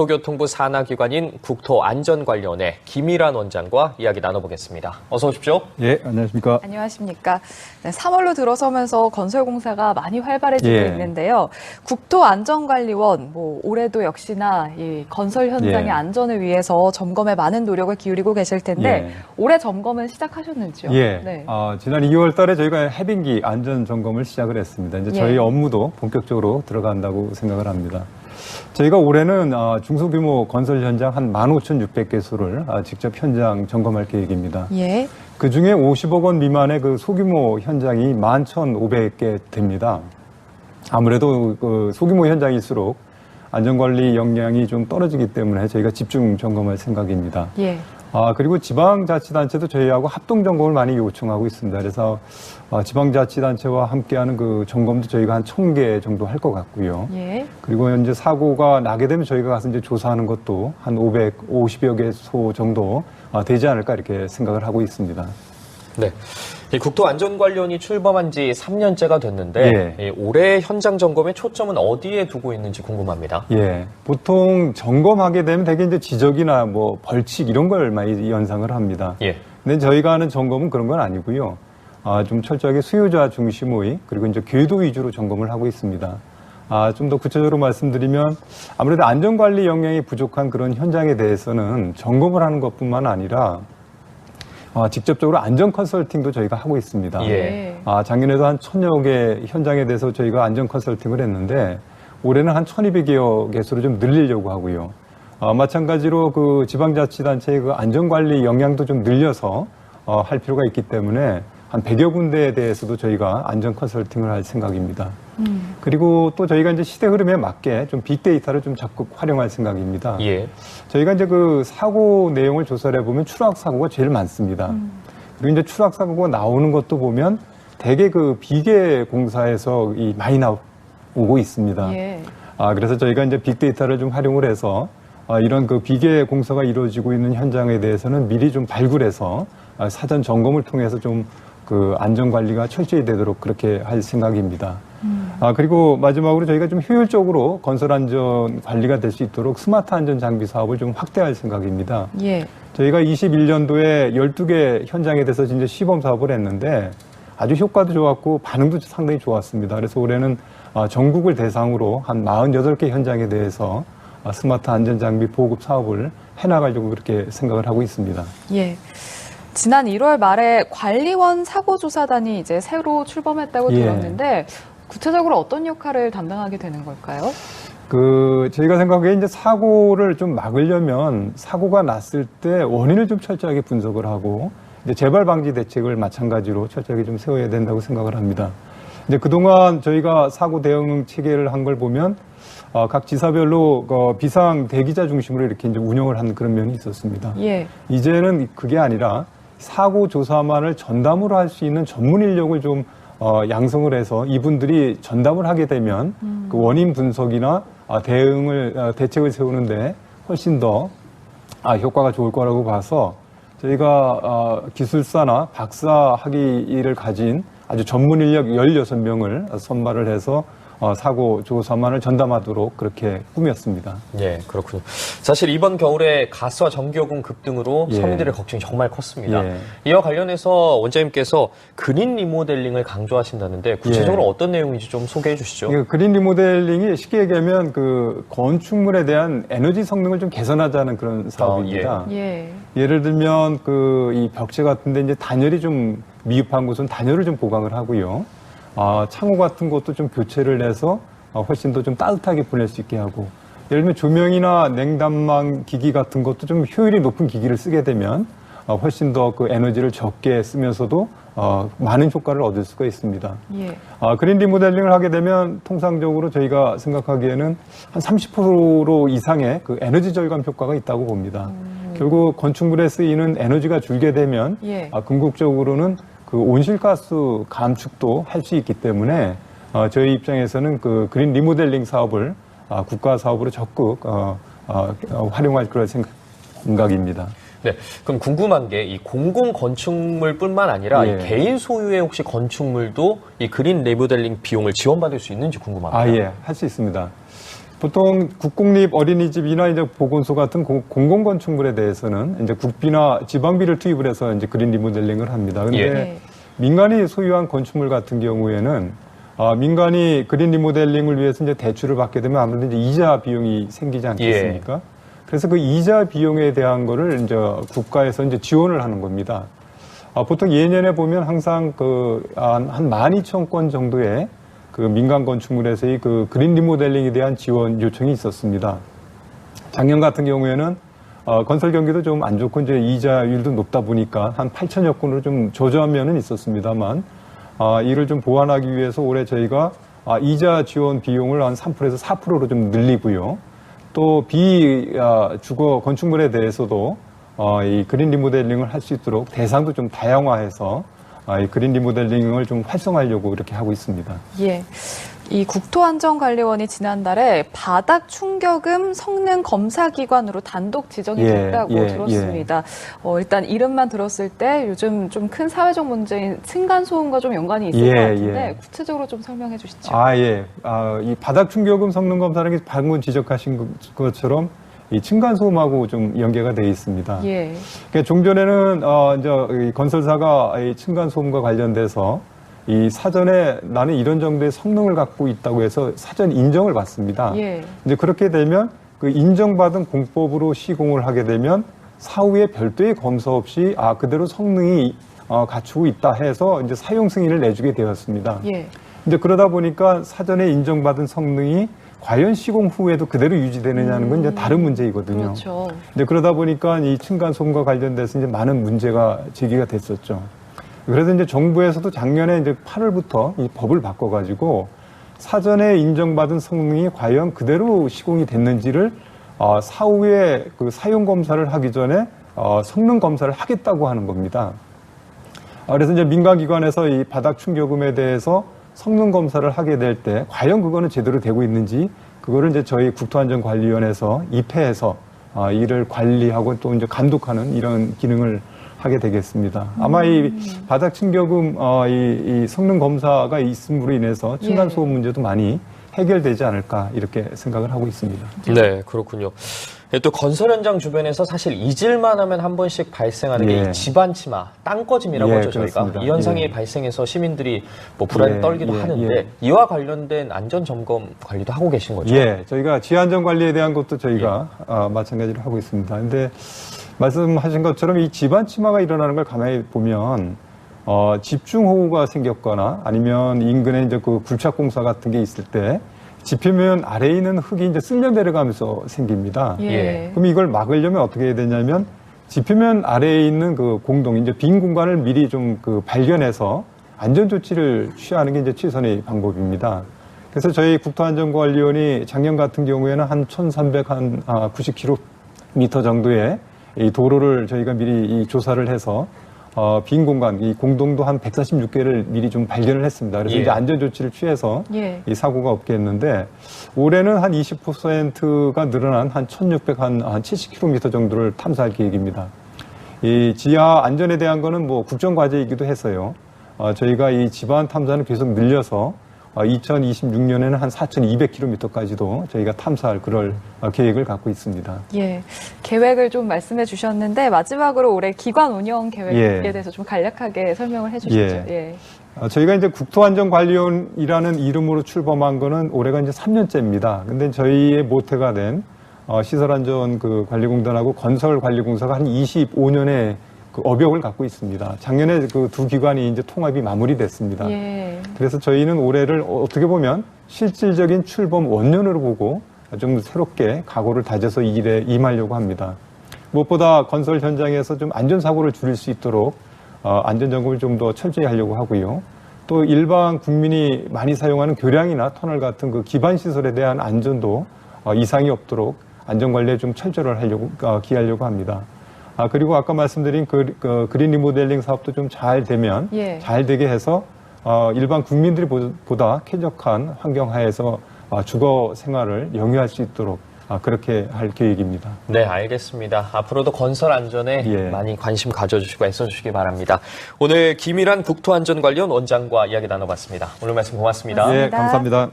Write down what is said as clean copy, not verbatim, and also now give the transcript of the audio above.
국토교통부 산하기관인 국토안전관리원의 김일환 원장과 이야기 나눠보겠습니다. 어서 오십시오. 예, 안녕하십니까. 안녕하십니까. 네, 3월로 들어서면서 건설공사가 많이 활발해지고 있는데요. 국토안전관리원, 올해도 역시나 이 건설 현장의 안전을 위해서 점검에 많은 노력을 기울이고 계실 텐데 올해 점검은 시작하셨는지요? 네. 지난 2월 달에 저희가 해빙기 안전 점검을 시작을 했습니다. 이제 저희 업무도 본격적으로 들어간다고 생각을 합니다. 저희가 올해는 중소규모 건설 현장 한 15,600개소를 직접 현장 점검할 계획입니다. 그 중에 50억 원 미만의 그 소규모 현장이 11,500개 됩니다. 아무래도 그 소규모 현장일수록 안전관리 역량이 좀 떨어지기 때문에 저희가 집중 점검할 생각입니다. 그리고 지방자치단체도 저희하고 합동 점검을 많이 요청하고 있습니다. 그래서 지방자치단체와 함께하는 그 점검도 저희가 한 1,000개 정도 할 것 같고요. 그리고 현재 사고가 나게 되면 저희가 가서 이제 조사하는 것도 한 550여 개소 정도 되지 않을까 이렇게 생각을 하고 있습니다. 네. 이 국토안전관리원이 출범한 지 3년째가 됐는데 올해 현장 점검의 초점은 어디에 두고 있는지 궁금합니다. 보통 점검하게 되면 되게 이제 지적이나 뭐 벌칙 이런 걸 많이 연상을 합니다. 근데 저희가 하는 점검은 그런 건 아니고요. 좀 철저하게 수요자 중심의 그리고 이제 궤도 위주로 점검을 하고 있습니다. 좀 더 구체적으로 말씀드리면 아무래도 안전관리 역량이 부족한 그런 현장에 대해서는 점검을 하는 것뿐만 아니라 직접적으로 안전 컨설팅도 저희가 하고 있습니다. 작년에도 한 1,000여 개 현장에 대해서 저희가 안전 컨설팅을 했는데 올해는 한 1,200여 개소로 좀 늘리려고 하고요. 마찬가지로 그 지방자치단체의 그 안전관리 역량도 좀 늘려서 할 필요가 있기 때문에 한 100여 군데에 대해서도 저희가 안전 컨설팅을 할 생각입니다. 그리고 또 저희가 이제 시대 흐름에 맞게 좀 빅데이터를 좀 적극 활용할 생각입니다. 저희가 이제 그 사고 내용을 조사를 해보면 추락 사고가 제일 많습니다. 그리고 이제 추락 사고가 나오는 것도 보면 대개 그 비계 공사에서 많이 나오고 있습니다. 그래서 저희가 이제 빅데이터를 좀 활용을 해서 이런 그 비계 공사가 이루어지고 있는 현장에 대해서는 미리 좀 발굴해서 사전 점검을 통해서 좀 그 안전관리가 철저히 되도록 그렇게 할 생각입니다. 그리고 마지막으로 저희가 좀 효율적으로 건설 안전 관리가 될 수 있도록 스마트 안전 장비 사업을 좀 확대할 생각입니다. 저희가 21년도에 12개 현장에 대해서 이제 시범 사업을 했는데 아주 효과도 좋았고 반응도 상당히 좋았습니다. 그래서 올해는 전국을 대상으로 한 48개 현장에 대해서 스마트 안전 장비 보급 사업을 해나가려고 그렇게 생각을 하고 있습니다. 지난 1월 말에 관리원 사고조사단이 이제 새로 출범했다고 들었는데 구체적으로 어떤 역할을 담당하게 되는 걸까요? 저희가 생각하기에 이제 사고를 좀 막으려면 사고가 났을 때 원인을 좀 철저하게 분석을 하고 이제 재발 방지 대책을 마찬가지로 철저하게 좀 세워야 된다고 생각을 합니다. 이제 그동안 저희가 사고 대응 체계를 한 걸 보면 각 지사별로 비상 대기자 중심으로 이렇게 이제 운영을 하는 그런 면이 있었습니다. 이제는 그게 아니라 사고 조사만을 전담으로 할 수 있는 전문 인력을 좀 양성을 해서 이분들이 전담을 하게 되면 그 원인 분석이나 대책을 세우는데 훨씬 더 효과가 좋을 거라고 봐서 저희가 기술사나 박사 학위를 가진 아주 전문 인력 16명을 선발을 해서 사고 조사만을 전담하도록 그렇게 꾸몄습니다. 그렇군요. 사실 이번 겨울에 가스와 전기요금 급등으로 서민들의 걱정이 정말 컸습니다. 이와 관련해서 원장님께서 그린 리모델링을 강조하신다는데 구체적으로 어떤 내용인지 좀 소개해 주시죠. 그린 리모델링이 쉽게 얘기하면 그 건축물에 대한 에너지 성능을 좀 개선하자는 그런 사업입니다. 예를 들면 이 벽체 같은데 이제 단열이 좀 미흡한 곳은 단열을 좀 보강을 하고요. 창호 같은 것도 좀 교체를 해서 훨씬 더 좀 따뜻하게 보낼 수 있게 하고, 예를 들면 조명이나 냉담망 기기 같은 것도 좀 효율이 높은 기기를 쓰게 되면 훨씬 더 그 에너지를 적게 쓰면서도 많은 효과를 얻을 수가 있습니다. 그린 리모델링을 하게 되면 통상적으로 저희가 생각하기에는 한 30% 이상의 그 에너지 절감 효과가 있다고 봅니다. 결국 건축물에 쓰이는 에너지가 줄게 되면 궁극적으로는 그 온실가스 감축도 할 수 있기 때문에 저희 입장에서는 그 그린 리모델링 사업을 국가 사업으로 적극 활용할 그런 생각입니다. 그럼 궁금한 게 이 공공 건축물뿐만 아니라 이 개인 소유의 혹시 건축물도 이 그린 리모델링 비용을 지원받을 수 있는지 궁금합니다. 할 수 있습니다. 보통 국공립 어린이집이나 이제 보건소 같은 공공건축물에 대해서는 이제 국비나 지방비를 투입을 해서 이제 그린 리모델링을 합니다. 근데 민간이 소유한 건축물 같은 경우에는 민간이 그린 리모델링을 위해서 이제 대출을 받게 되면 아무래도 이제 이자 비용이 생기지 않겠습니까? 그래서 그 이자 비용에 대한 거를 이제 국가에서 이제 지원을 하는 겁니다. 보통 예년에 보면 항상 한 12,000건 정도의 그 민간 건축물에서의 그 그린 리모델링에 대한 지원 요청이 있었습니다. 작년 같은 경우에는 건설 경기도 좀 안 좋고 이제 이자율도 높다 보니까 한 8천여 건으로 좀 저조한 면은 있었습니다만 이를 좀 보완하기 위해서 올해 저희가 이자 지원 비용을 한 3%에서 4%로 좀 늘리고요. 또 비주거 건축물에 대해서도 이 그린 리모델링을 할 수 있도록 대상도 좀 다양화해서 이 그린 리모델링을 좀 활성화하려고 이렇게 하고 있습니다. 예. 이 국토안전관리원이 지난달에 바닥 충격음 성능 검사 기관으로 단독 지정이 됐다고 들었습니다. 일단 이름만 들었을 때 요즘 좀 큰 사회적 문제인 층간소음과 좀 연관이 있을 것 같은데 구체적으로 좀 설명해 주시죠. 이 바닥 충격음 성능 검사라는 게 방금 지적하신 것처럼 이 층간소음하고 좀 연계가 되어 있습니다. 그러니까 종전에는 이제 이 건설사가 이 층간소음과 관련돼서 이 사전에 나는 이런 정도의 성능을 갖고 있다고 해서 사전 인정을 받습니다. 이제 그렇게 되면 그 인정받은 공법으로 시공을 하게 되면 사후에 별도의 검사 없이 그대로 성능이 갖추고 있다 해서 이제 사용 승인을 내주게 되었습니다. 이제 그러다 보니까 사전에 인정받은 성능이 과연 시공 후에도 그대로 유지되느냐는 건 이제 다른 문제이거든요. 그렇죠. 이제 그러다 보니까 이 층간소음과 관련돼서 이제 많은 문제가 제기가 됐었죠. 그래서 이제 정부에서도 작년에 이제 8월부터 이 법을 바꿔가지고 사전에 인정받은 성능이 과연 그대로 시공이 됐는지를 사후에 그 사용 검사를 하기 전에 성능 검사를 하겠다고 하는 겁니다. 그래서 이제 민간기관에서 이 바닥 충격음에 대해서 성능 검사를 하게 될 때 과연 그거는 제대로 되고 있는지 그거를 이제 저희 국토안전관리원에서 입회해서 이를 관리하고 또 이제 감독하는 이런 기능을 하게 되겠습니다. 아마 이 바닥 충격음 이 성능 검사가 있음으로 인해서 층간소음 문제도 많이 해결되지 않을까 이렇게 생각을 하고 있습니다. 네, 그렇군요. 또 건설 현장 주변에서 사실 잊을만 하면 한 번씩 발생하는 게 이 집안 침하, 땅 꺼짐이라고 하죠, 저희가. 그렇습니다. 이 현상이 발생해서 시민들이 뭐 불안에 떨기도 하는데 이와 관련된 안전 점검 관리도 하고 계신 거죠? 저희가 지하안전 관리에 대한 것도 저희가 마찬가지로 하고 있습니다. 근데 말씀하신 것처럼 이 집안 침하가 일어나는 걸 가만히 보면 집중호우가 생겼거나 아니면 인근에 이제 그 굴착공사 같은 게 있을 때 지표면 아래에 있는 흙이 이제 쓸려 내려가면서 생깁니다. 그럼 이걸 막으려면 어떻게 해야 되냐면 지표면 아래에 있는 그 공동, 이제 빈 공간을 미리 좀 그 발견해서 안전 조치를 취하는 게 이제 최선의 방법입니다. 그래서 저희 국토안전관리원이 작년 같은 경우에는 한 1,390km 정도의 이 도로를 저희가 미리 이 조사를 해서 빈 공간, 이 공동도 한 146개를 미리 좀 발견을 했습니다. 그래서 이제 안전 조치를 취해서 이 사고가 없게 했는데 올해는 한 20%가 늘어난 한 1,670km 정도를 탐사할 계획입니다. 이 지하 안전에 대한 거는 뭐 국정 과제이기도 해서요. 저희가 이 집안 탐사는 계속 늘려서 2026년에는 한 4,200km까지도 저희가 탐사할 그럴 계획을 갖고 있습니다. 계획을 좀 말씀해 주셨는데 마지막으로 올해 기관 운영 계획에 대해서 좀 간략하게 설명을 해 주시죠. 저희가 이제 국토안전관리원이라는 이름으로 출범한 거는 올해가 이제 3년째입니다. 근데 저희의 모태가 된 시설안전 그 관리공단하고 건설관리공사가 한 25년의 그 업역을 갖고 있습니다. 작년에 그 두 기관이 이제 통합이 마무리됐습니다. 그래서 저희는 올해를 어떻게 보면 실질적인 출범 원년으로 보고 좀 새롭게 각오를 다져서 이 일에 임하려고 합니다. 무엇보다 건설 현장에서 좀 안전사고를 줄일 수 있도록 안전점검을 좀 더 철저히 하려고 하고요. 또 일반 국민이 많이 사용하는 교량이나 터널 같은 그 기반 시설에 대한 안전도 이상이 없도록 안전관리에 좀 철저를 하려고 기하려고 합니다. 그리고 아까 말씀드린 그린 리모델링 사업도 좀 잘 되면 잘 되게 해서 일반 국민들이 보다 쾌적한 환경 하에서 주거 생활을 영위할 수 있도록 그렇게 할 계획입니다. 네, 알겠습니다. 앞으로도 건설 안전에 많이 관심 가져주시고 애써주시기 바랍니다. 오늘 김일환 국토안전관리원 원장과 이야기 나눠봤습니다. 오늘 말씀 고맙습니다. 감사합니다.